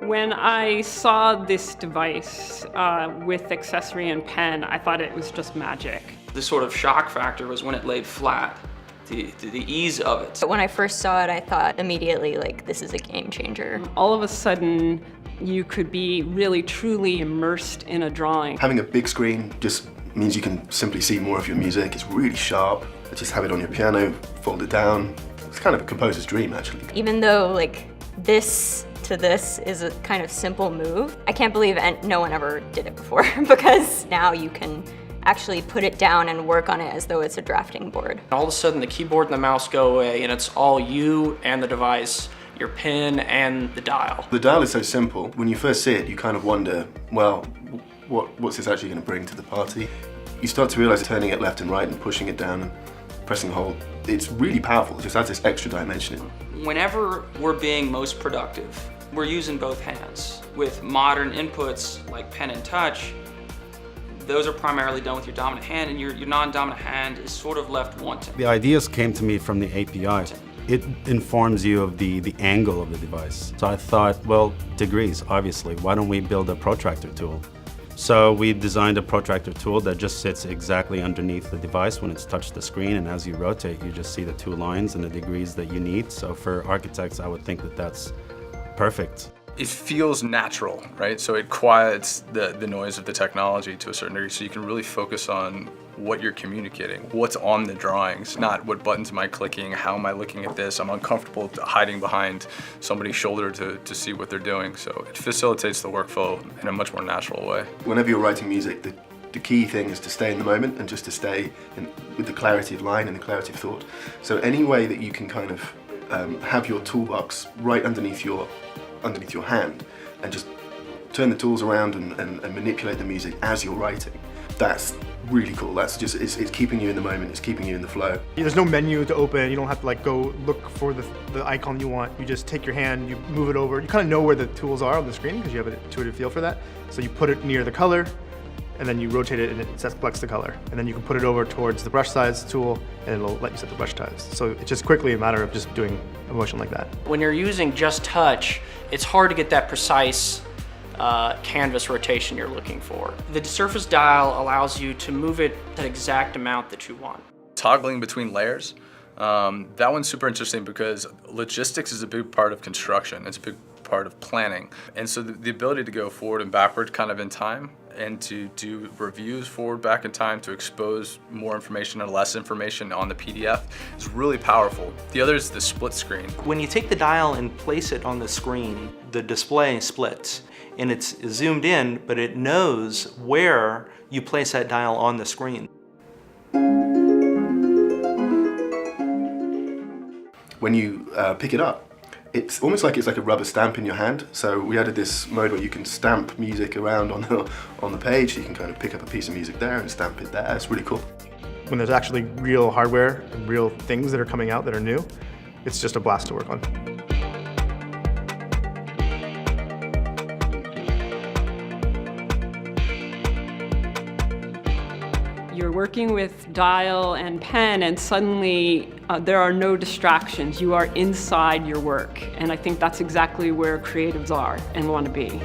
When I saw this device with accessory and pen, I thought it was just magic. The sort of shock factor was when it laid flat, the ease of it. When I first saw it, I thought immediately, like, this is a game changer. All of a sudden, you could be really, truly immersed in a drawing. Having a big screen just means you can simply see more of your music. It's really sharp. Just have it on your piano, fold it down. It's kind of a composer's dream, actually. Even though, like, this to this is a kind of simple move, I can't believe no one ever did it before because now you can actually put it down and work on it as though it's a drafting board. All of a sudden the keyboard and the mouse go away and it's all you and the device, your pen and the dial. The dial is so simple. When you first see it, you kind of wonder, well, what's this actually going to bring to the party? You start to realize turning it left and right and pushing it down and pressing hold, it's really powerful. It just adds this extra dimension. Whenever we're being most productive, we're using both hands. With modern inputs like pen and touch, those are primarily done with your dominant hand, and your non-dominant hand is sort of left wanting. The ideas came to me from the API. It informs you of the angle of the device. So I thought, well, degrees, obviously. Why don't we build a protractor tool? So we designed a protractor tool that just sits exactly underneath the device when it's touched the screen, and as you rotate, you just see the two lines and the degrees that you need. So for architects, I would think that that's perfect. It feels natural, right? So it quiets the noise of the technology to a certain degree, so you can really focus on what you're communicating, what's on the drawings, not what buttons am I clicking, how am I looking at this. I'm uncomfortable hiding behind somebody's shoulder to see what they're doing. So it facilitates the workflow in a much more natural way. Whenever you're writing music, the key thing is to stay in the moment and just to stay with the clarity of line and the clarity of thought. So any way that you can kind of have your toolbox right underneath your hand and just turn the tools around and manipulate the music as you're writing. That's really cool. That's just, it's keeping you in the moment, it's keeping you in the flow. There's no menu to open, you don't have to like go look for the icon you want. You just take your hand, you move it over. You kind of know where the tools are on the screen because you have an intuitive feel for that. So you put it near the color, and then you rotate it and it selects the color. And then you can put it over towards the brush size tool and it'll let you set the brush size. So it's just quickly a matter of just doing a motion like that. When you're using just touch, it's hard to get that precise canvas rotation you're looking for. The surface dial allows you to move it that exact amount that you want. Toggling between layers, that one's super interesting because logistics is a big part of construction. It's a big part of planning. And so the ability to go forward and backward kind of in time and to do reviews forward back in time to expose more information and less information on the PDF is really powerful. The other is the split screen. When you take the dial and place it on the screen, the display splits and it's zoomed in, but it knows where you place that dial on the screen. When you pick it up, it's almost like it's like a rubber stamp in your hand. So we added this mode where you can stamp music around on the page. You can kind of pick up a piece of music there and stamp it there. It's really cool. When there's actually real hardware and real things that are coming out that are new, it's just a blast to work on. You're working with dial and pen, and suddenly there are no distractions. You are inside your work, and I think that's exactly where creatives are and want to be.